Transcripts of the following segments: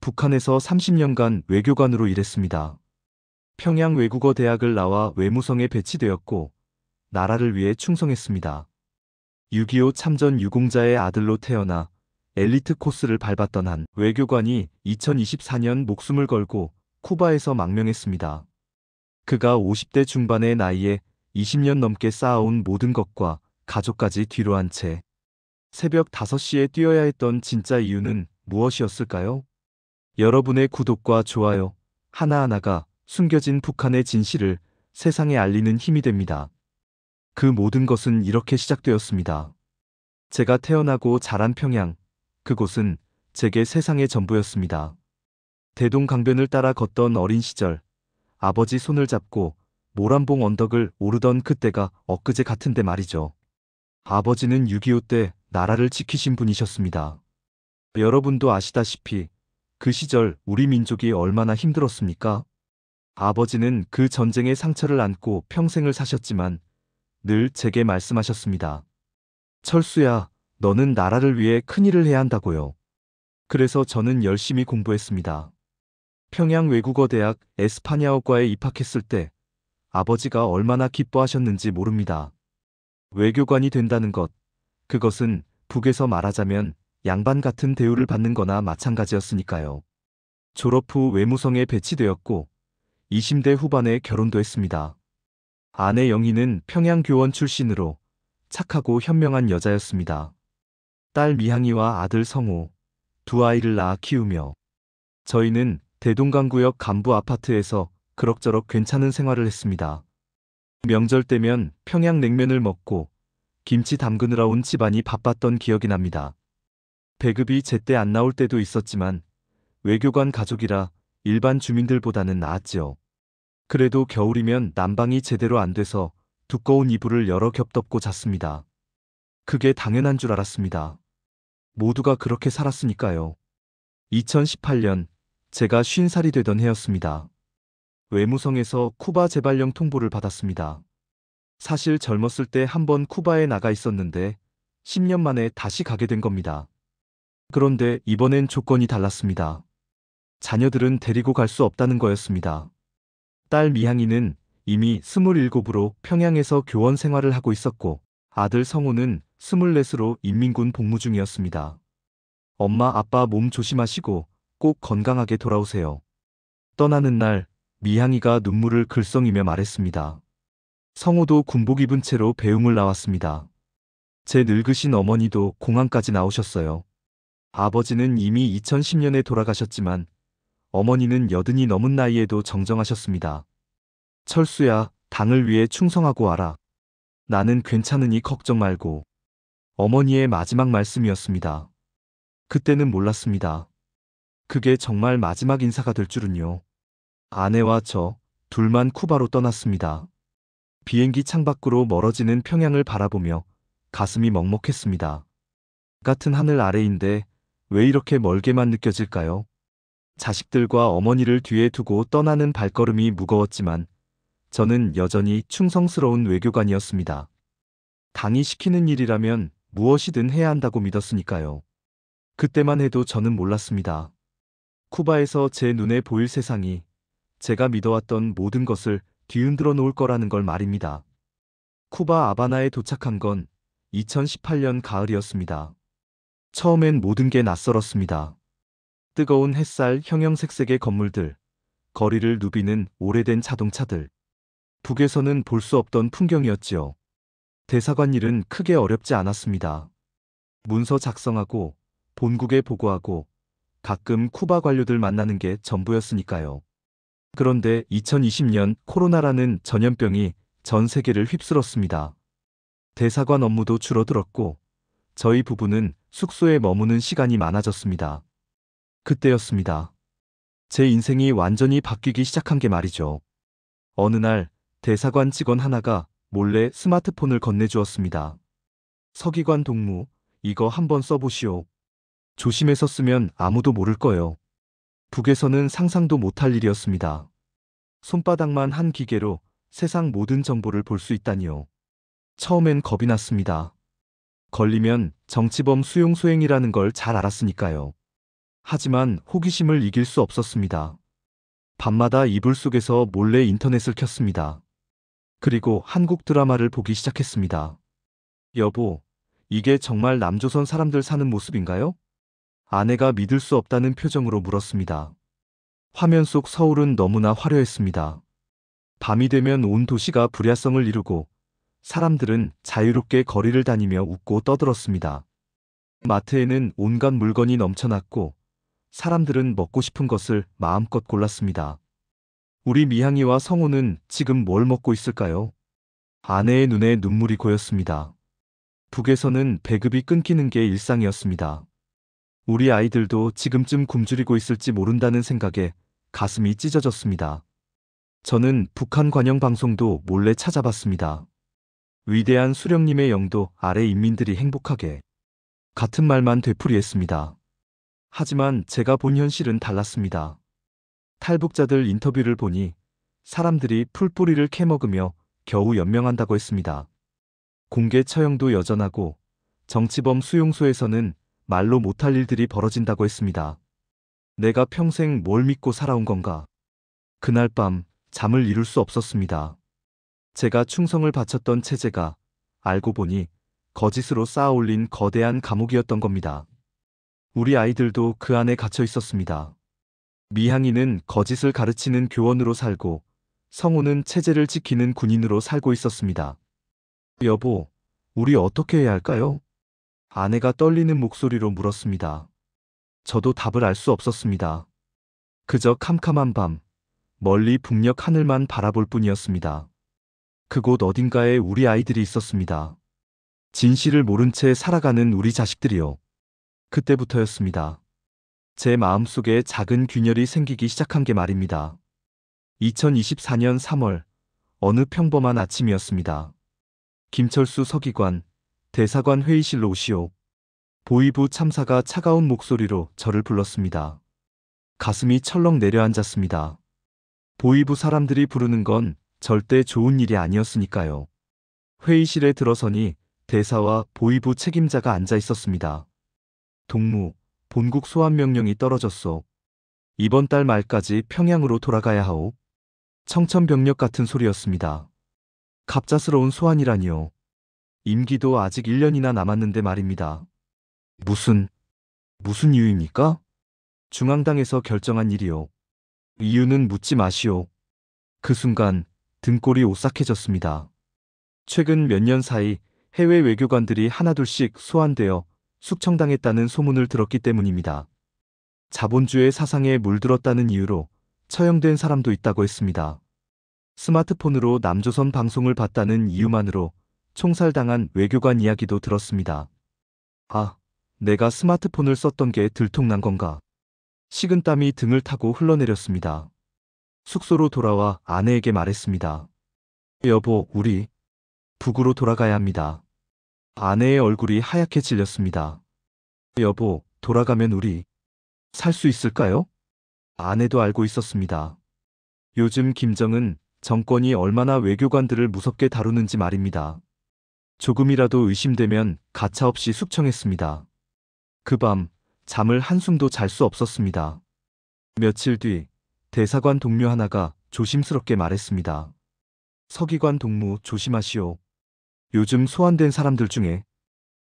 북한에서 30년간 외교관으로 일했습니다. 평양 외국어 대학을 나와 외무성에 배치되었고 나라를 위해 충성했습니다. 6.25 참전 유공자의 아들로 태어나 엘리트 코스를 밟았던 한 외교관이 2024년 목숨을 걸고 쿠바에서 망명했습니다. 그가 50대 중반의 나이에 20년 넘게 쌓아온 모든 것과 가족까지 뒤로 한 채 새벽 5시에 뛰어야 했던 진짜 이유는 무엇이었을까요? 여러분의 구독과 좋아요 하나하나가 숨겨진 북한의 진실을 세상에 알리는 힘이 됩니다. 그 모든 것은 이렇게 시작되었습니다. 제가 태어나고 자란 평양, 그곳은 제게 세상의 전부였습니다. 대동강변을 따라 걷던 어린 시절, 아버지 손을 잡고 모란봉 언덕을 오르던 그때가 엊그제 같은데 말이죠. 아버지는 6.25 때 나라를 지키신 분이셨습니다. 여러분도 아시다시피 그 시절 우리 민족이 얼마나 힘들었습니까? 아버지는 그 전쟁의 상처를 안고 평생을 사셨지만 늘 제게 말씀하셨습니다. 철수야, 너는 나라를 위해 큰일을 해야 한다고요. 그래서 저는 열심히 공부했습니다. 평양 외국어대학 에스파냐어과에 입학했을 때 아버지가 얼마나 기뻐하셨는지 모릅니다. 외교관이 된다는 것, 그것은 북에서 말하자면 양반 같은 대우를 받는 거나 마찬가지였으니까요. 졸업 후 외무성에 배치되었고 20대 후반에 결혼도 했습니다. 아내 영희는 평양교원 출신으로 착하고 현명한 여자였습니다. 딸 미향이와 아들 성호, 두 아이를 낳아 키우며 저희는 대동강구역 간부 아파트에서 그럭저럭 괜찮은 생활을 했습니다. 명절 때면 평양냉면을 먹고 김치 담그느라 온 집안이 바빴던 기억이 납니다. 배급이 제때 안 나올 때도 있었지만 외교관 가족이라 일반 주민들보다는 나았지요. 그래도 겨울이면 난방이 제대로 안 돼서 두꺼운 이불을 여러 겹 덮고 잤습니다. 그게 당연한 줄 알았습니다. 모두가 그렇게 살았으니까요. 2018년 제가 50살이 되던 해였습니다. 외무성에서 쿠바 재발령 통보를 받았습니다. 사실 젊었을 때 한번 쿠바에 나가 있었는데 10년 만에 다시 가게 된 겁니다. 그런데 이번엔 조건이 달랐습니다. 자녀들은 데리고 갈 수 없다는 거였습니다. 딸 미향이는 이미 27으로 평양에서 교원 생활을 하고 있었고 아들 성호는 24으로 인민군 복무 중이었습니다. 엄마 아빠 몸 조심하시고 꼭 건강하게 돌아오세요. 떠나는 날 미향이가 눈물을 글썽이며 말했습니다. 성호도 군복 입은 채로 배웅을 나왔습니다. 제 늙으신 어머니도 공항까지 나오셨어요. 아버지는 이미 2010년에 돌아가셨지만 어머니는 80이 넘은 나이에도 정정하셨습니다. 철수야, 당을 위해 충성하고 와라. 나는 괜찮으니 걱정 말고. 어머니의 마지막 말씀이었습니다. 그때는 몰랐습니다. 그게 정말 마지막 인사가 될 줄은요. 아내와 저 둘만 쿠바로 떠났습니다. 비행기 창밖으로 멀어지는 평양을 바라보며 가슴이 먹먹했습니다. 같은 하늘 아래인데 왜 이렇게 멀게만 느껴질까요? 자식들과 어머니를 뒤에 두고 떠나는 발걸음이 무거웠지만 저는 여전히 충성스러운 외교관이었습니다. 당이 시키는 일이라면 무엇이든 해야 한다고 믿었으니까요. 그때만 해도 저는 몰랐습니다. 쿠바에서 제 눈에 보일 세상이 제가 믿어왔던 모든 것을 뒤흔들어 놓을 거라는 걸 말입니다. 쿠바 아바나에 도착한 건 2018년 가을이었습니다. 처음엔 모든 게 낯설었습니다. 뜨거운 햇살, 형형색색의 건물들, 거리를 누비는 오래된 자동차들. 북에서는 볼 수 없던 풍경이었지요. 대사관 일은 크게 어렵지 않았습니다. 문서 작성하고 본국에 보고하고 가끔 쿠바 관료들 만나는 게 전부였으니까요. 그런데 2020년 코로나라는 전염병이 전 세계를 휩쓸었습니다. 대사관 업무도 줄어들었고 저희 부부는 숙소에 머무는 시간이 많아졌습니다. 그때였습니다. 제 인생이 완전히 바뀌기 시작한 게 말이죠. 어느 날 대사관 직원 하나가 몰래 스마트폰을 건네주었습니다. 서기관 동무, 이거 한번 써보시오. 조심해서 쓰면 아무도 모를 거예요. 북에서는 상상도 못할 일이었습니다. 손바닥만 한 기계로 세상 모든 정보를 볼 수 있다니요. 처음엔 겁이 났습니다. 걸리면 정치범 수용 소행이라는 걸 잘 알았으니까요. 하지만 호기심을 이길 수 없었습니다. 밤마다 이불 속에서 몰래 인터넷을 켰습니다. 그리고 한국 드라마를 보기 시작했습니다. 여보, 이게 정말 남조선 사람들 사는 모습인가요? 아내가 믿을 수 없다는 표정으로 물었습니다. 화면 속 서울은 너무나 화려했습니다. 밤이 되면 온 도시가 불야성을 이루고 사람들은 자유롭게 거리를 다니며 웃고 떠들었습니다. 마트에는 온갖 물건이 넘쳐났고 사람들은 먹고 싶은 것을 마음껏 골랐습니다. 우리 미향이와 성호는 지금 뭘 먹고 있을까요? 아내의 눈에 눈물이 고였습니다. 북에서는 배급이 끊기는 게 일상이었습니다. 우리 아이들도 지금쯤 굶주리고 있을지 모른다는 생각에 가슴이 찢어졌습니다. 저는 북한 관영 방송도 몰래 찾아봤습니다. 위대한 수령님의 영도 아래 인민들이 행복하게 같은 말만 되풀이했습니다. 하지만 제가 본 현실은 달랐습니다. 탈북자들 인터뷰를 보니 사람들이 풀뿌리를 캐먹으며 겨우 연명한다고 했습니다. 공개 처형도 여전하고 정치범 수용소에서는 말로 못할 일들이 벌어진다고 했습니다. 내가 평생 뭘 믿고 살아온 건가? 그날 밤 잠을 이룰 수 없었습니다. 제가 충성을 바쳤던 체제가 알고 보니 거짓으로 쌓아올린 거대한 감옥이었던 겁니다. 우리 아이들도 그 안에 갇혀 있었습니다. 미향이는 거짓을 가르치는 교원으로 살고 성우는 체제를 지키는 군인으로 살고 있었습니다. 여보, 우리 어떻게 해야 할까요? 아내가 떨리는 목소리로 물었습니다. 저도 답을 알 수 없었습니다. 그저 캄캄한 밤, 멀리 북녘 하늘만 바라볼 뿐이었습니다. 그곳 어딘가에 우리 아이들이 있었습니다. 진실을 모른 채 살아가는 우리 자식들이요. 그때부터였습니다. 제 마음속에 작은 균열이 생기기 시작한 게 말입니다. 2024년 3월, 어느 평범한 아침이었습니다. 김철수 서기관, 대사관 회의실로 오시오. 보위부 참사가 차가운 목소리로 저를 불렀습니다. 가슴이 철렁 내려앉았습니다. 보위부 사람들이 부르는 건 절대 좋은 일이 아니었으니까요. 회의실에 들어서니 대사와 보위부 책임자가 앉아 있었습니다. 동무, 본국 소환 명령이 떨어졌소. 이번 달 말까지 평양으로 돌아가야 하오. 청천벽력 같은 소리였습니다. 갑작스러운 소환이라니요. 임기도 아직 1년이나 남았는데 말입니다. 무슨 이유입니까? 중앙당에서 결정한 일이요. 이유는 묻지 마시오. 그 순간 등골이 오싹해졌습니다. 최근 몇 년 사이 해외 외교관들이 하나둘씩 소환되어 숙청당했다는 소문을 들었기 때문입니다. 자본주의 사상에 물들었다는 이유로 처형된 사람도 있다고 했습니다. 스마트폰으로 남조선 방송을 봤다는 이유만으로 총살당한 외교관 이야기도 들었습니다. 아, 내가 스마트폰을 썼던 게 들통난 건가? 식은땀이 등을 타고 흘러내렸습니다. 숙소로 돌아와 아내에게 말했습니다. 여보, 우리 북으로 돌아가야 합니다. 아내의 얼굴이 하얗게 질렸습니다. 여보, 돌아가면 우리 살 수 있을까요? 아내도 알고 있었습니다. 요즘 김정은 정권이 얼마나 외교관들을 무섭게 다루는지 말입니다. 조금이라도 의심되면 가차없이 숙청했습니다. 그 밤 잠을 한숨도 잘 수 없었습니다. 며칠 뒤 대사관 동료 하나가 조심스럽게 말했습니다. 서기관 동무 조심하시오. 요즘 소환된 사람들 중에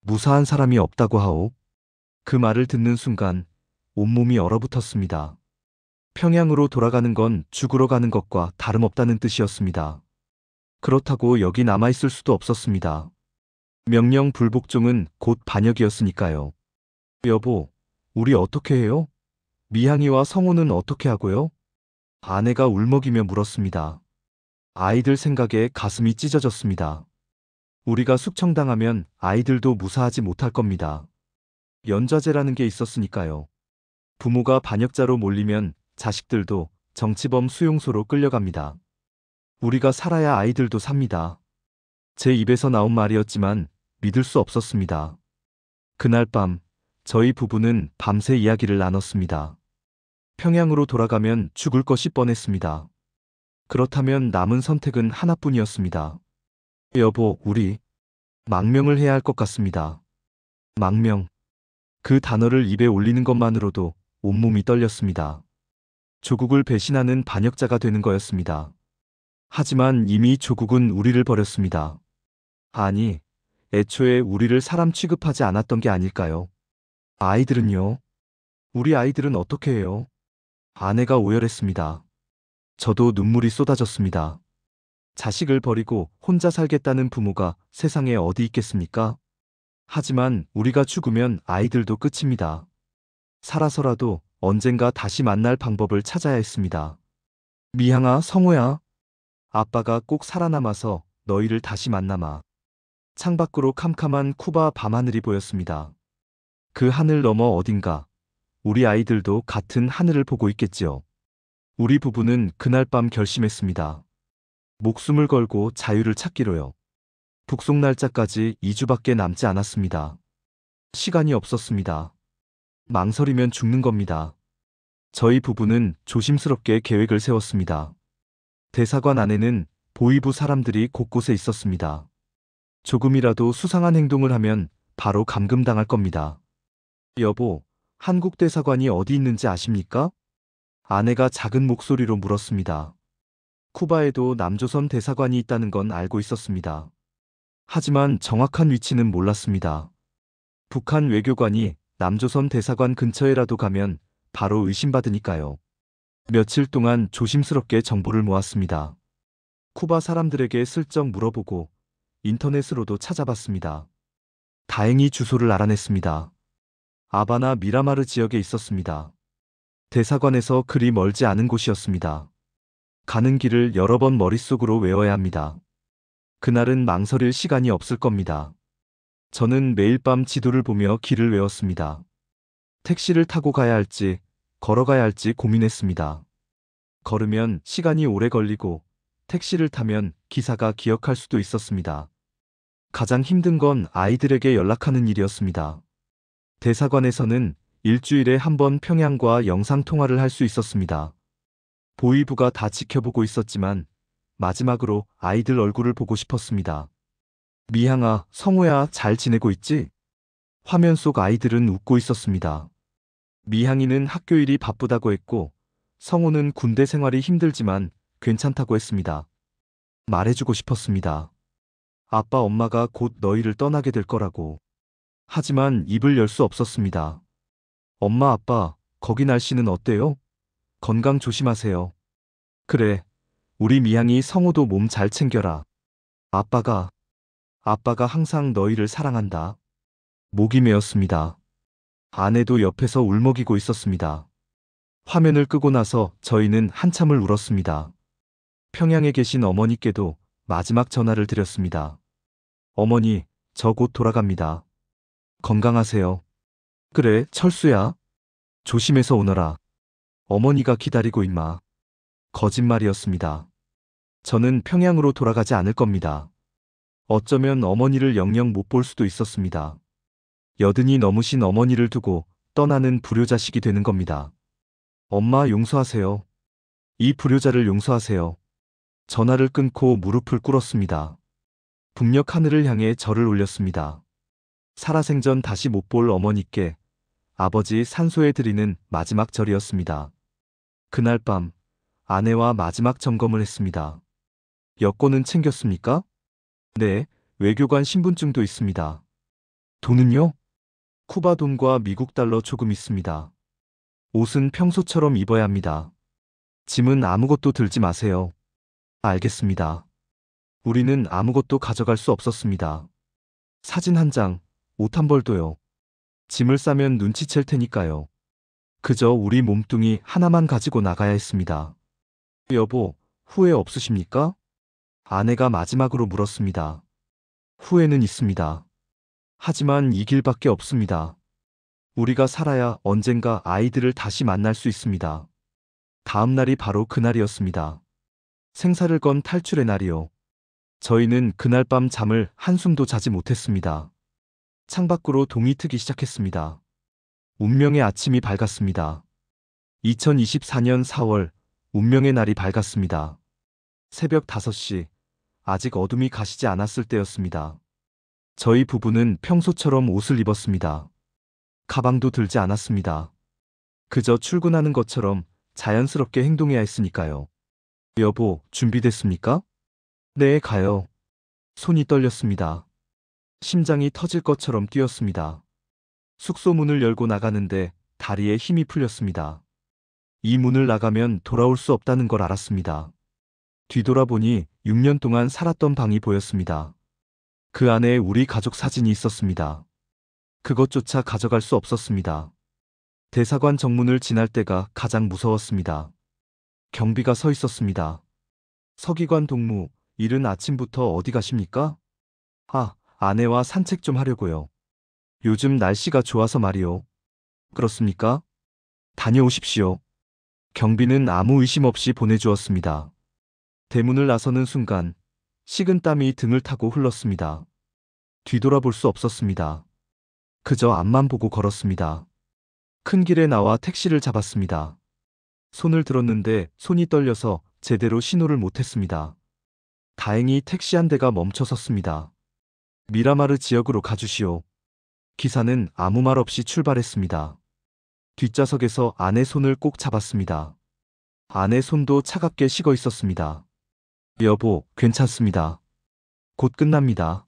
무사한 사람이 없다고 하오. 그 말을 듣는 순간 온몸이 얼어붙었습니다. 평양으로 돌아가는 건 죽으러 가는 것과 다름없다는 뜻이었습니다. 그렇다고 여기 남아있을 수도 없었습니다. 명령 불복종은 곧 반역이었으니까요. 여보, 우리 어떻게 해요? 미향이와 성호는 어떻게 하고요? 아내가 울먹이며 물었습니다. 아이들 생각에 가슴이 찢어졌습니다. 우리가 숙청당하면 아이들도 무사하지 못할 겁니다. 연좌제라는 게 있었으니까요. 부모가 반역자로 몰리면 자식들도 정치범 수용소로 끌려갑니다. 우리가 살아야 아이들도 삽니다. 제 입에서 나온 말이었지만 믿을 수 없었습니다. 그날 밤 저희 부부는 밤새 이야기를 나눴습니다. 평양으로 돌아가면 죽을 것이 뻔했습니다. 그렇다면 남은 선택은 하나뿐이었습니다. 여보, 우리 망명을 해야 할 것 같습니다. 망명. 그 단어를 입에 올리는 것만으로도 온몸이 떨렸습니다. 조국을 배신하는 반역자가 되는 거였습니다. 하지만 이미 조국은 우리를 버렸습니다. 아니, 애초에 우리를 사람 취급하지 않았던 게 아닐까요? 아이들은요? 우리 아이들은 어떻게 해요? 아내가 오열했습니다. 저도 눈물이 쏟아졌습니다. 자식을 버리고 혼자 살겠다는 부모가 세상에 어디 있겠습니까? 하지만 우리가 죽으면 아이들도 끝입니다. 살아서라도 언젠가 다시 만날 방법을 찾아야 했습니다. 미향아, 성호야. 아빠가 꼭 살아남아서 너희를 다시 만나마. 창밖으로 캄캄한 쿠바 밤하늘이 보였습니다. 그 하늘 너머 어딘가 우리 아이들도 같은 하늘을 보고 있겠지요. 우리 부부는 그날 밤 결심했습니다. 목숨을 걸고 자유를 찾기로요. 북송 날짜까지 2주밖에 남지 않았습니다. 시간이 없었습니다. 망설이면 죽는 겁니다. 저희 부부는 조심스럽게 계획을 세웠습니다. 대사관 안에는 보위부 사람들이 곳곳에 있었습니다. 조금이라도 수상한 행동을 하면 바로 감금당할 겁니다. 여보, 한국 대사관이 어디 있는지 아십니까? 아내가 작은 목소리로 물었습니다. 쿠바에도 남조선 대사관이 있다는 건 알고 있었습니다. 하지만 정확한 위치는 몰랐습니다. 북한 외교관이 남조선 대사관 근처에라도 가면 바로 의심받으니까요. 며칠 동안 조심스럽게 정보를 모았습니다. 쿠바 사람들에게 슬쩍 물어보고 인터넷으로도 찾아봤습니다. 다행히 주소를 알아냈습니다. 아바나 미라마르 지역에 있었습니다. 대사관에서 그리 멀지 않은 곳이었습니다. 가는 길을 여러 번 머릿속으로 외워야 합니다. 그날은 망설일 시간이 없을 겁니다. 저는 매일 밤 지도를 보며 길을 외웠습니다. 택시를 타고 가야 할지 걸어가야 할지 고민했습니다. 걸으면 시간이 오래 걸리고 택시를 타면 기사가 기억할 수도 있었습니다. 가장 힘든 건 아이들에게 연락하는 일이었습니다. 대사관에서는 일주일에 한 번 평양과 영상통화를 할 수 있었습니다. 보위부가 다 지켜보고 있었지만 마지막으로 아이들 얼굴을 보고 싶었습니다. 미향아, 성호야, 잘 지내고 있지? 화면 속 아이들은 웃고 있었습니다. 미향이는 학교 일이 바쁘다고 했고 성호는 군대 생활이 힘들지만 괜찮다고 했습니다. 말해주고 싶었습니다. 아빠 엄마가 곧 너희를 떠나게 될 거라고. 하지만 입을 열 수 없었습니다. 엄마 아빠, 거기 날씨는 어때요? 건강 조심하세요. 그래, 우리 미향이 성호도 몸 잘 챙겨라. 아빠가 항상 너희를 사랑한다. 목이 메었습니다. 아내도 옆에서 울먹이고 있었습니다. 화면을 끄고 나서 저희는 한참을 울었습니다. 평양에 계신 어머니께도 마지막 전화를 드렸습니다. 어머니, 저 곧 돌아갑니다. 건강하세요. 그래, 철수야. 조심해서 오너라. 어머니가 기다리고 있마. 거짓말이었습니다. 저는 평양으로 돌아가지 않을 겁니다. 어쩌면 어머니를 영영 못 볼 수도 있었습니다. 여든이 넘으신 어머니를 두고 떠나는 불효자식이 되는 겁니다. 엄마 용서하세요. 이 불효자를 용서하세요. 전화를 끊고 무릎을 꿇었습니다. 북녘 하늘을 향해 절을 올렸습니다. 살아생전 다시 못 볼 어머니께 아버지 산소에 드리는 마지막 절이었습니다. 그날 밤 아내와 마지막 점검을 했습니다. 여권은 챙겼습니까? 네, 외교관 신분증도 있습니다. 돈은요? 쿠바 돈과 미국 달러 조금 있습니다. 옷은 평소처럼 입어야 합니다. 짐은 아무것도 들지 마세요. 알겠습니다. 우리는 아무것도 가져갈 수 없었습니다. 사진 한 장, 옷 한 벌도요. 짐을 싸면 눈치챌 테니까요. 그저 우리 몸뚱이 하나만 가지고 나가야 했습니다. 여보, 후회 없으십니까? 아내가 마지막으로 물었습니다. 후회는 있습니다. 하지만 이 길밖에 없습니다. 우리가 살아야 언젠가 아이들을 다시 만날 수 있습니다. 다음 날이 바로 그날이었습니다. 생사를 건 탈출의 날이요. 저희는 그날 밤 잠을 한숨도 자지 못했습니다. 창밖으로 동이 트기 시작했습니다. 운명의 아침이 밝았습니다. 2024년 4월, 운명의 날이 밝았습니다. 새벽 5시, 아직 어둠이 가시지 않았을 때였습니다. 저희 부부는 평소처럼 옷을 입었습니다. 가방도 들지 않았습니다. 그저 출근하는 것처럼 자연스럽게 행동해야 했으니까요. 여보, 준비됐습니까? 네, 가요. 손이 떨렸습니다. 심장이 터질 것처럼 뛰었습니다. 숙소 문을 열고 나가는데 다리에 힘이 풀렸습니다. 이 문을 나가면 돌아올 수 없다는 걸 알았습니다. 뒤돌아보니 6년 동안 살았던 방이 보였습니다. 그 안에 우리 가족 사진이 있었습니다. 그것조차 가져갈 수 없었습니다. 대사관 정문을 지날 때가 가장 무서웠습니다. 경비가 서 있었습니다. 서기관 동무, 이른 아침부터 어디 가십니까? 아내와 산책 좀 하려고요. 요즘 날씨가 좋아서 말이요. 그렇습니까? 다녀오십시오. 경비는 아무 의심 없이 보내주었습니다. 대문을 나서는 순간 식은땀이 등을 타고 흘렀습니다. 뒤돌아볼 수 없었습니다. 그저 앞만 보고 걸었습니다. 큰 길에 나와 택시를 잡았습니다. 손을 들었는데 손이 떨려서 제대로 신호를 못했습니다. 다행히 택시 한 대가 멈춰 섰습니다. 미라마르 지역으로 가주시오. 기사는 아무 말 없이 출발했습니다. 뒷좌석에서 아내 손을 꼭 잡았습니다. 아내 손도 차갑게 식어 있었습니다. 여보, 괜찮습니다. 곧 끝납니다.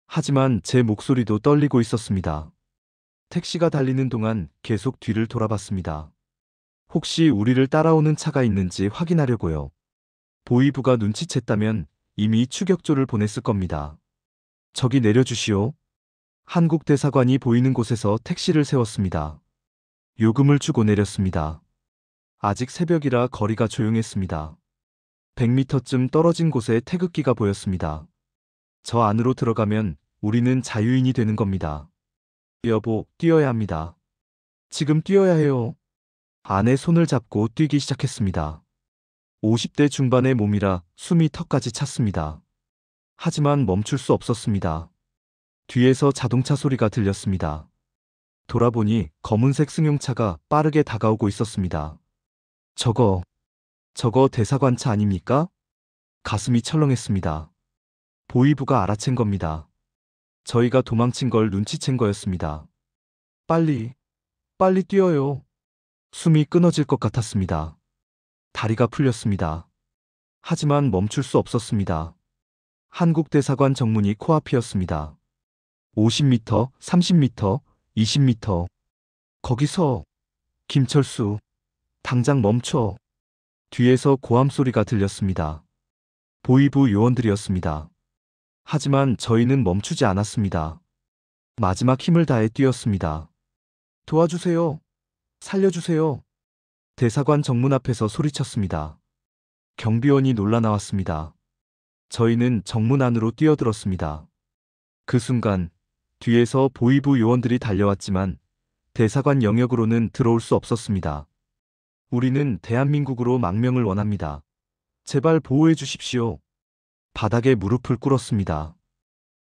하지만 제 목소리도 떨리고 있었습니다. 택시가 달리는 동안 계속 뒤를 돌아봤습니다. 혹시 우리를 따라오는 차가 있는지 확인하려고요. 보이부가 눈치챘다면 이미 추격조를 보냈을 겁니다. 저기 내려주시오. 한국 대사관이 보이는 곳에서 택시를 세웠습니다. 요금을 주고 내렸습니다. 아직 새벽이라 거리가 조용했습니다. 100m쯤 떨어진 곳에 태극기가 보였습니다. 저 안으로 들어가면 우리는 자유인이 되는 겁니다. 여보, 뛰어야 합니다. 지금 뛰어야 해요. 아내 손을 잡고 뛰기 시작했습니다. 50대 중반의 몸이라 숨이 턱까지 찼습니다. 하지만 멈출 수 없었습니다. 뒤에서 자동차 소리가 들렸습니다. 돌아보니 검은색 승용차가 빠르게 다가오고 있었습니다. 저거 대사관 차 아닙니까? 가슴이 철렁했습니다. 보이부가 알아챈 겁니다. 저희가 도망친 걸 눈치챈 거였습니다. 빨리 뛰어요. 숨이 끊어질 것 같았습니다. 다리가 풀렸습니다. 하지만 멈출 수 없었습니다. 한국 대사관 정문이 코앞이었습니다. 50m, 30m, 20m. 거기서 김철수, 당장 멈춰. 뒤에서 고함 소리가 들렸습니다. 보이부 요원들이었습니다. 하지만 저희는 멈추지 않았습니다. 마지막 힘을 다해 뛰었습니다. 도와주세요. 살려주세요. 대사관 정문 앞에서 소리쳤습니다. 경비원이 놀라 나왔습니다. 저희는 정문 안으로 뛰어들었습니다. 그 순간 뒤에서 보이부 요원들이 달려왔지만 대사관 영역으로는 들어올 수 없었습니다. 우리는 대한민국으로 망명을 원합니다. 제발 보호해 주십시오. 바닥에 무릎을 꿇었습니다.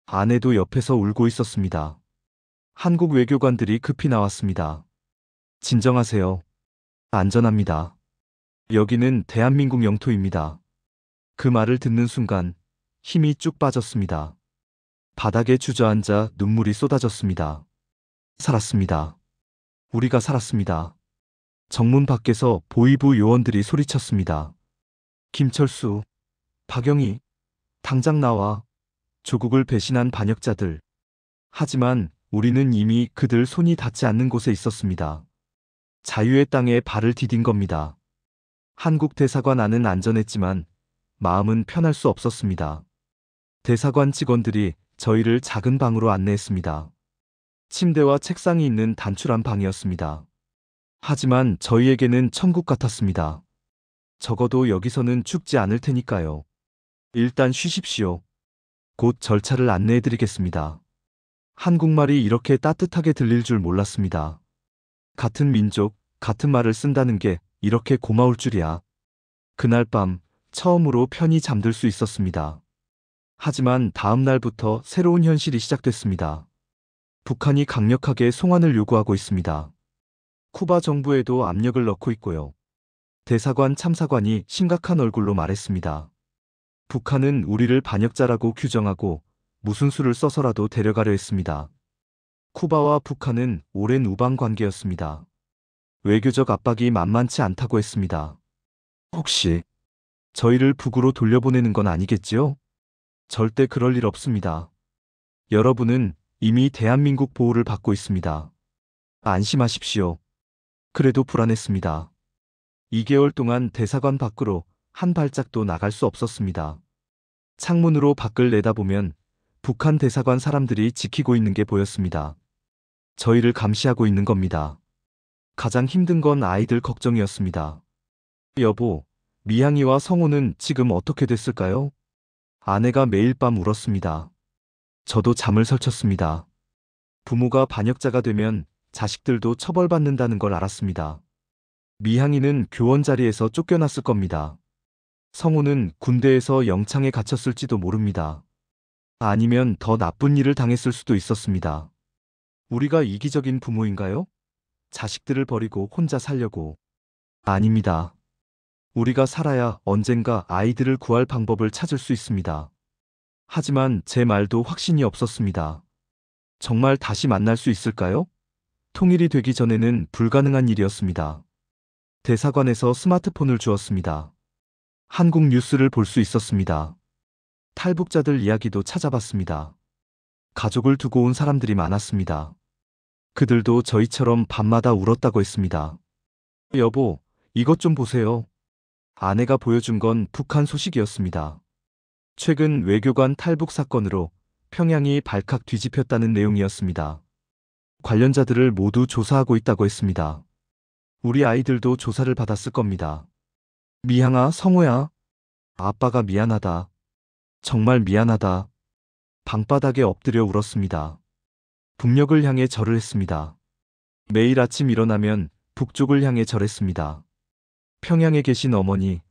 아내도 옆에서 울고 있었습니다. 한국 외교관들이 급히 나왔습니다. 진정하세요. 안전합니다. 여기는 대한민국 영토입니다. 그 말을 듣는 순간 힘이 쭉 빠졌습니다. 바닥에 주저앉아 눈물이 쏟아졌습니다. 살았습니다. 우리가 살았습니다. 정문 밖에서 보이부 요원들이 소리쳤습니다. 김철수, 박영희, 당장 나와. 조국을 배신한 반역자들. 하지만 우리는 이미 그들 손이 닿지 않는 곳에 있었습니다. 자유의 땅에 발을 디딘 겁니다. 한국 대사관 안은 안전했지만 마음은 편할 수 없었습니다. 대사관 직원들이 저희를 작은 방으로 안내했습니다. 침대와 책상이 있는 단출한 방이었습니다. 하지만 저희에게는 천국 같았습니다. 적어도 여기서는 죽지 않을 테니까요. 일단 쉬십시오. 곧 절차를 안내해드리겠습니다. 한국말이 이렇게 따뜻하게 들릴 줄 몰랐습니다. 같은 민족, 같은 말을 쓴다는 게 이렇게 고마울 줄이야. 그날 밤 처음으로 편히 잠들 수 있었습니다. 하지만 다음 날부터 새로운 현실이 시작됐습니다. 북한이 강력하게 송환을 요구하고 있습니다. 쿠바 정부에도 압력을 넣고 있고요. 대사관 참사관이 심각한 얼굴로 말했습니다. 북한은 우리를 반역자라고 규정하고 무슨 수를 써서라도 데려가려 했습니다. 쿠바와 북한은 오랜 우방 관계였습니다. 외교적 압박이 만만치 않다고 했습니다. 혹시 저희를 북으로 돌려보내는 건 아니겠지요? 절대 그럴 일 없습니다. 여러분은 이미 대한민국 보호를 받고 있습니다. 안심하십시오. 그래도 불안했습니다. 2개월 동안 대사관 밖으로 한 발짝도 나갈 수 없었습니다. 창문으로 밖을 내다보면 북한 대사관 사람들이 지키고 있는 게 보였습니다. 저희를 감시하고 있는 겁니다. 가장 힘든 건 아이들 걱정이었습니다. 여보, 미향이와 성호는 지금 어떻게 됐을까요? 아내가 매일 밤 울었습니다. 저도 잠을 설쳤습니다. 부모가 반역자가 되면 자식들도 처벌받는다는 걸 알았습니다. 미향이는 교원 자리에서 쫓겨났을 겁니다. 성호는 군대에서 영창에 갇혔을지도 모릅니다. 아니면 더 나쁜 일을 당했을 수도 있었습니다. 우리가 이기적인 부모인가요? 자식들을 버리고 혼자 살려고. 아닙니다. 우리가 살아야 언젠가 아이들을 구할 방법을 찾을 수 있습니다. 하지만 제 말도 확신이 없었습니다. 정말 다시 만날 수 있을까요? 통일이 되기 전에는 불가능한 일이었습니다. 대사관에서 스마트폰을 주었습니다. 한국 뉴스를 볼 수 있었습니다. 탈북자들 이야기도 찾아봤습니다. 가족을 두고 온 사람들이 많았습니다. 그들도 저희처럼 밤마다 울었다고 했습니다. 여보, 이것 좀 보세요. 아내가 보여준 건 북한 소식이었습니다. 최근 외교관 탈북 사건으로 평양이 발칵 뒤집혔다는 내용이었습니다. 관련자들을 모두 조사하고 있다고 했습니다. 우리 아이들도 조사를 받았을 겁니다. 미향아, 성호야. 아빠가 미안하다. 정말 미안하다. 방바닥에 엎드려 울었습니다. 북녘을 향해 절을 했습니다. 매일 아침 일어나면 북쪽을 향해 절했습니다. 평양에 계신 어머니,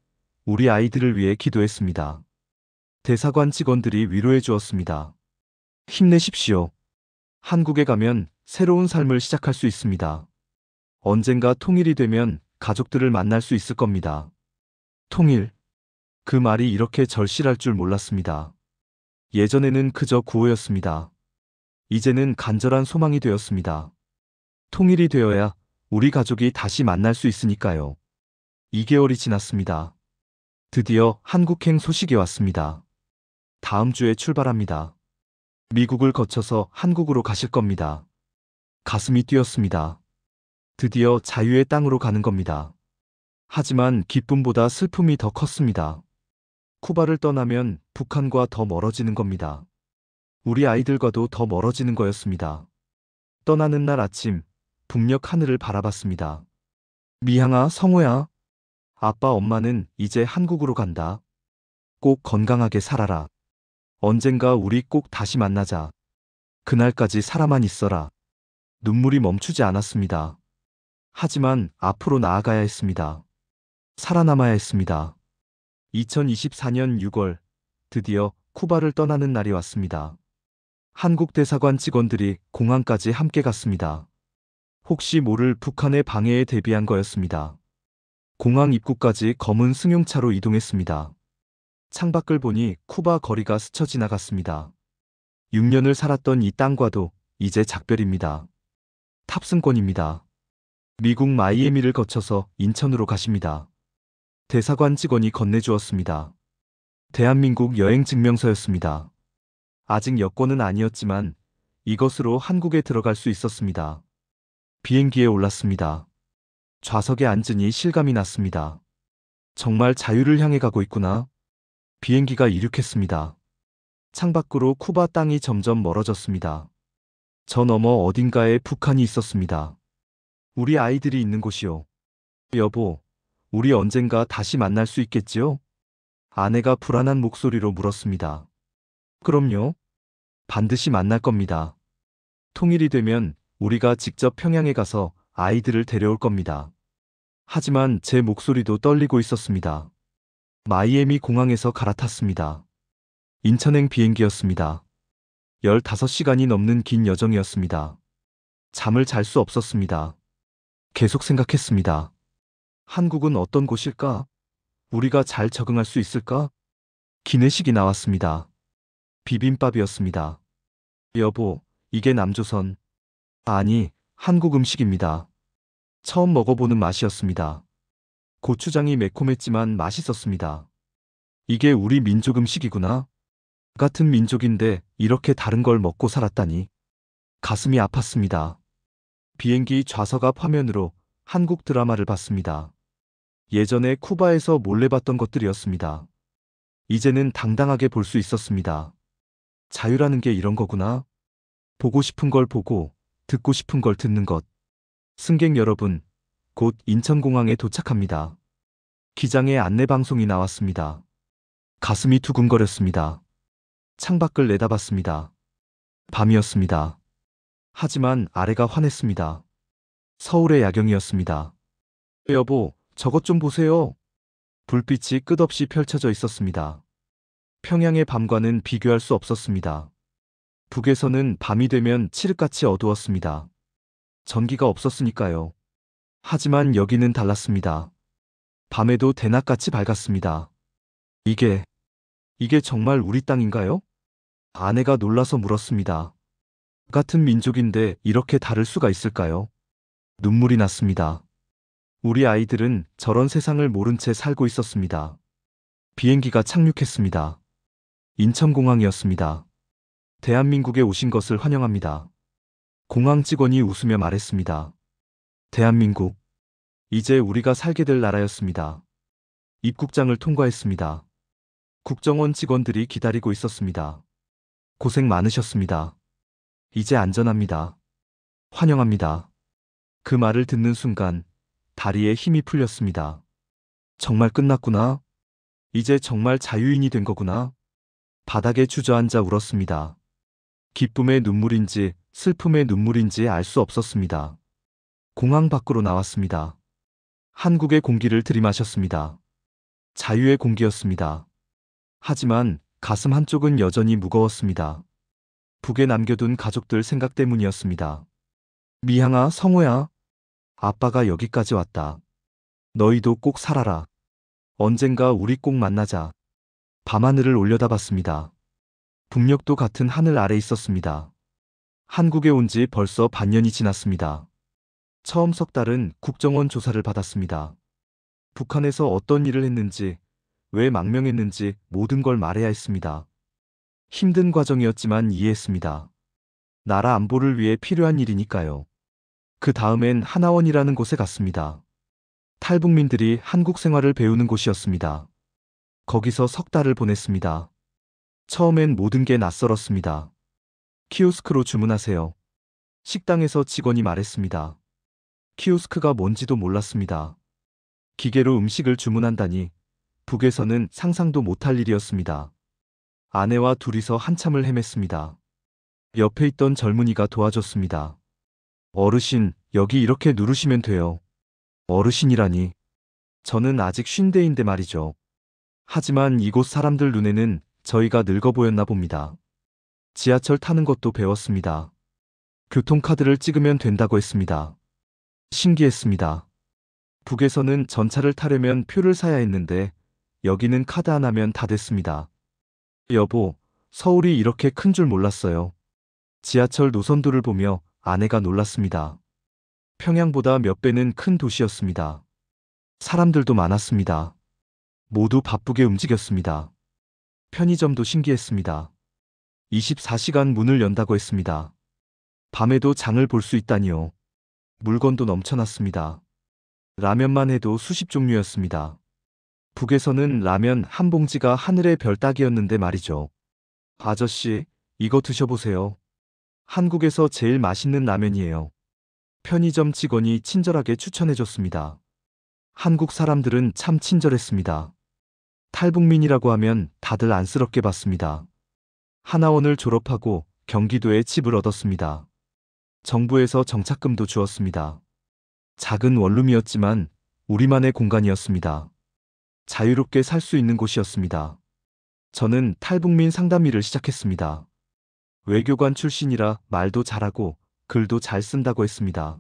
우리 아이들을 위해 기도했습니다. 대사관 직원들이 위로해 주었습니다. 힘내십시오. 한국에 가면 새로운 삶을 시작할 수 있습니다. 언젠가 통일이 되면 가족들을 만날 수 있을 겁니다. 통일. 그 말이 이렇게 절실할 줄 몰랐습니다. 예전에는 그저 구호였습니다. 이제는 간절한 소망이 되었습니다. 통일이 되어야 우리 가족이 다시 만날 수 있으니까요. 2개월이 지났습니다. 드디어 한국행 소식이 왔습니다. 다음 주에 출발합니다. 미국을 거쳐서 한국으로 가실 겁니다. 가슴이 뛰었습니다. 드디어 자유의 땅으로 가는 겁니다. 하지만 기쁨보다 슬픔이 더 컸습니다. 쿠바를 떠나면 북한과 더 멀어지는 겁니다. 우리 아이들과도 더 멀어지는 거였습니다. 떠나는 날 아침, 북녘 하늘을 바라봤습니다. 미향아, 성호야. 아빠, 엄마는 이제 한국으로 간다. 꼭 건강하게 살아라. 언젠가 우리 꼭 다시 만나자. 그날까지 살아만 있어라. 눈물이 멈추지 않았습니다. 하지만 앞으로 나아가야 했습니다. 살아남아야 했습니다. 2024년 6월, 드디어 쿠바를 떠나는 날이 왔습니다. 한국 대사관 직원들이 공항까지 함께 갔습니다. 혹시 모를 북한의 방해에 대비한 거였습니다. 공항 입구까지 검은 승용차로 이동했습니다. 창밖을 보니 쿠바 거리가 스쳐 지나갔습니다. 6년을 살았던 이 땅과도 이제 작별입니다. 탑승권입니다. 미국 마이애미를 거쳐서 인천으로 가십니다. 대사관 직원이 건네주었습니다. 대한민국 여행 증명서였습니다. 아직 여권은 아니었지만 이것으로 한국에 들어갈 수 있었습니다. 비행기에 올랐습니다. 좌석에 앉으니 실감이 났습니다. 정말 자유를 향해 가고 있구나. 비행기가 이륙했습니다. 창밖으로 쿠바 땅이 점점 멀어졌습니다. 저 너머 어딘가에 북한이 있었습니다. 우리 아이들이 있는 곳이요. 여보, 우리 언젠가 다시 만날 수 있겠지요? 아내가 불안한 목소리로 물었습니다. 그럼요. 반드시 만날 겁니다. 통일이 되면 우리가 직접 평양에 가서 아이들을 데려올 겁니다. 하지만 제 목소리도 떨리고 있었습니다. 마이애미 공항에서 갈아탔습니다. 인천행 비행기였습니다. 15시간이 넘는 긴 여정이었습니다. 잠을 잘 수 없었습니다. 계속 생각했습니다. 한국은 어떤 곳일까? 우리가 잘 적응할 수 있을까? 기내식이 나왔습니다. 비빔밥이었습니다. 여보, 이게 남조선. 아니, 한국 음식입니다. 처음 먹어보는 맛이었습니다. 고추장이 매콤했지만 맛있었습니다. 이게 우리 민족 음식이구나. 같은 민족인데 이렇게 다른 걸 먹고 살았다니. 가슴이 아팠습니다. 비행기 좌석 앞 화면으로 한국 드라마를 봤습니다. 예전에 쿠바에서 몰래 봤던 것들이었습니다. 이제는 당당하게 볼 수 있었습니다. 자유라는 게 이런 거구나. 보고 싶은 걸 보고, 듣고 싶은 걸 듣는 것. 승객 여러분, 곧 인천공항에 도착합니다. 기장의 안내방송이 나왔습니다. 가슴이 두근거렸습니다. 창밖을 내다봤습니다. 밤이었습니다. 하지만 아래가 환했습니다. 서울의 야경이었습니다. 여보, 저것 좀 보세요. 불빛이 끝없이 펼쳐져 있었습니다. 평양의 밤과는 비교할 수 없었습니다. 북에서는 밤이 되면 칠흑같이 어두웠습니다. 전기가 없었으니까요. 하지만 여기는 달랐습니다. 밤에도 대낮같이 밝았습니다. 이게 정말 우리 땅인가요? 아내가 놀라서 물었습니다. 같은 민족인데 이렇게 다를 수가 있을까요? 눈물이 났습니다. 우리 아이들은 저런 세상을 모른 채 살고 있었습니다. 비행기가 착륙했습니다. 인천공항이었습니다. 대한민국에 오신 것을 환영합니다. 공항 직원이 웃으며 말했습니다. 대한민국, 이제 우리가 살게 될 나라였습니다. 입국장을 통과했습니다. 국정원 직원들이 기다리고 있었습니다. 고생 많으셨습니다. 이제 안전합니다. 환영합니다. 그 말을 듣는 순간 다리에 힘이 풀렸습니다. 정말 끝났구나. 이제 정말 자유인이 된 거구나. 바닥에 주저앉아 울었습니다. 기쁨의 눈물인지 슬픔의 눈물인지 알 수 없었습니다. 공항 밖으로 나왔습니다. 한국의 공기를 들이마셨습니다. 자유의 공기였습니다. 하지만 가슴 한쪽은 여전히 무거웠습니다. 북에 남겨둔 가족들 생각 때문이었습니다. 미향아, 성호야. 아빠가 여기까지 왔다. 너희도 꼭 살아라. 언젠가 우리 꼭 만나자. 밤하늘을 올려다봤습니다. 북녘도 같은 하늘 아래 있었습니다. 한국에 온 지 벌써 반년이 지났습니다. 처음 석 달은 국정원 조사를 받았습니다. 북한에서 어떤 일을 했는지, 왜 망명했는지 모든 걸 말해야 했습니다. 힘든 과정이었지만 이해했습니다. 나라 안보를 위해 필요한 일이니까요. 그 다음엔 하나원이라는 곳에 갔습니다. 탈북민들이 한국 생활을 배우는 곳이었습니다. 거기서 석 달을 보냈습니다. 처음엔 모든 게 낯설었습니다. 키오스크로 주문하세요. 식당에서 직원이 말했습니다. 키오스크가 뭔지도 몰랐습니다. 기계로 음식을 주문한다니 북에서는 상상도 못할 일이었습니다. 아내와 둘이서 한참을 헤맸습니다. 옆에 있던 젊은이가 도와줬습니다. 어르신, 여기 이렇게 누르시면 돼요. 어르신이라니. 저는 아직 50대인데 말이죠. 하지만 이곳 사람들 눈에는 저희가 늙어 보였나 봅니다. 지하철 타는 것도 배웠습니다. 교통카드를 찍으면 된다고 했습니다. 신기했습니다. 북에서는 전차를 타려면 표를 사야 했는데 여기는 카드 하나면 다 됐습니다. 여보, 서울이 이렇게 큰 줄 몰랐어요. 지하철 노선도를 보며 아내가 놀랐습니다. 평양보다 몇 배는 큰 도시였습니다. 사람들도 많았습니다. 모두 바쁘게 움직였습니다. 편의점도 신기했습니다. 24시간 문을 연다고 했습니다. 밤에도 장을 볼 수 있다니요. 물건도 넘쳐났습니다. 라면만 해도 수십 종류였습니다. 북에서는 라면 한 봉지가 하늘의 별 따기였는데 말이죠. 아저씨, 이거 드셔보세요. 한국에서 제일 맛있는 라면이에요. 편의점 직원이 친절하게 추천해줬습니다. 한국 사람들은 참 친절했습니다. 탈북민이라고 하면 다들 안쓰럽게 봤습니다. 하나원을 졸업하고 경기도에 집을 얻었습니다. 정부에서 정착금도 주었습니다. 작은 원룸이었지만 우리만의 공간이었습니다. 자유롭게 살 수 있는 곳이었습니다. 저는 탈북민 상담일을 시작했습니다. 외교관 출신이라 말도 잘하고 글도 잘 쓴다고 했습니다.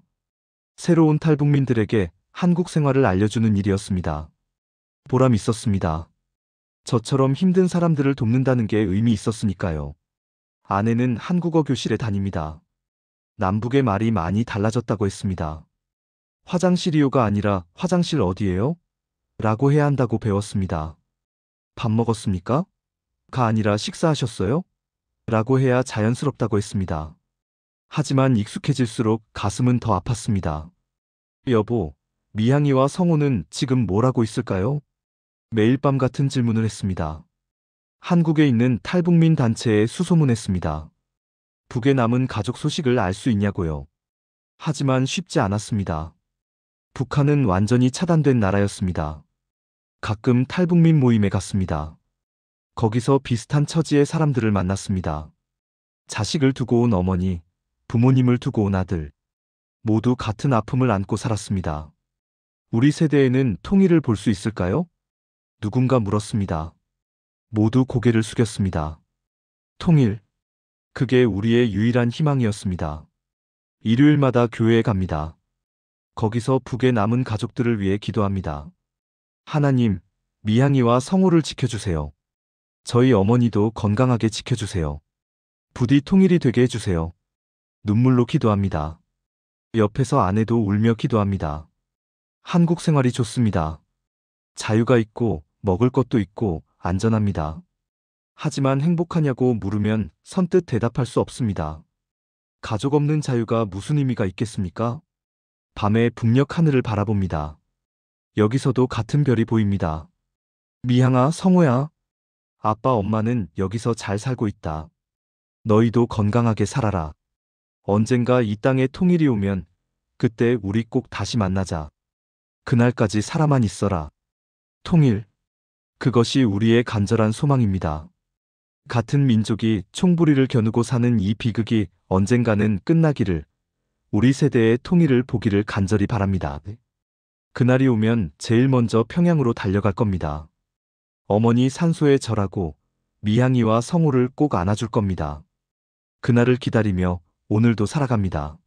새로운 탈북민들에게 한국 생활을 알려주는 일이었습니다. 보람 있었습니다. 저처럼 힘든 사람들을 돕는다는 게 의미 있었으니까요. 아내는 한국어 교실에 다닙니다. 남북의 말이 많이 달라졌다고 했습니다. 화장실이요가 아니라 화장실 어디예요? 라고 해야 한다고 배웠습니다. 밥 먹었습니까? 가 아니라 식사하셨어요? 라고 해야 자연스럽다고 했습니다. 하지만 익숙해질수록 가슴은 더 아팠습니다. 여보, 미향이와 성호는 지금 뭘 하고 있을까요? 매일 밤 같은 질문을 했습니다. 한국에 있는 탈북민 단체에 수소문했습니다. 북에 남은 가족 소식을 알 수 있냐고요. 하지만 쉽지 않았습니다. 북한은 완전히 차단된 나라였습니다. 가끔 탈북민 모임에 갔습니다. 거기서 비슷한 처지의 사람들을 만났습니다. 자식을 두고 온 어머니, 부모님을 두고 온 아들, 모두 같은 아픔을 안고 살았습니다. 우리 세대에는 통일을 볼 수 있을까요? 누군가 물었습니다. 모두 고개를 숙였습니다. 통일. 그게 우리의 유일한 희망이었습니다. 일요일마다 교회에 갑니다. 거기서 북에 남은 가족들을 위해 기도합니다. 하나님, 미향이와 성호를 지켜주세요. 저희 어머니도 건강하게 지켜주세요. 부디 통일이 되게 해주세요. 눈물로 기도합니다. 옆에서 아내도 울며 기도합니다. 한국 생활이 좋습니다. 자유가 있고 먹을 것도 있고 안전합니다. 하지만 행복하냐고 물으면 선뜻 대답할 수 없습니다. 가족 없는 자유가 무슨 의미가 있겠습니까? 밤에 북녘 하늘을 바라봅니다. 여기서도 같은 별이 보입니다. 미향아, 성호야. 아빠, 엄마는 여기서 잘 살고 있다. 너희도 건강하게 살아라. 언젠가 이 땅에 통일이 오면 그때 우리 꼭 다시 만나자. 그날까지 살아만 있어라. 통일. 그것이 우리의 간절한 소망입니다. 같은 민족이 총부리를 겨누고 사는 이 비극이 언젠가는 끝나기를, 우리 세대의 통일을 보기를 간절히 바랍니다. 그날이 오면 제일 먼저 평양으로 달려갈 겁니다. 어머니 산소에 절하고 미향이와 성호를 꼭 안아줄 겁니다. 그날을 기다리며 오늘도 살아갑니다.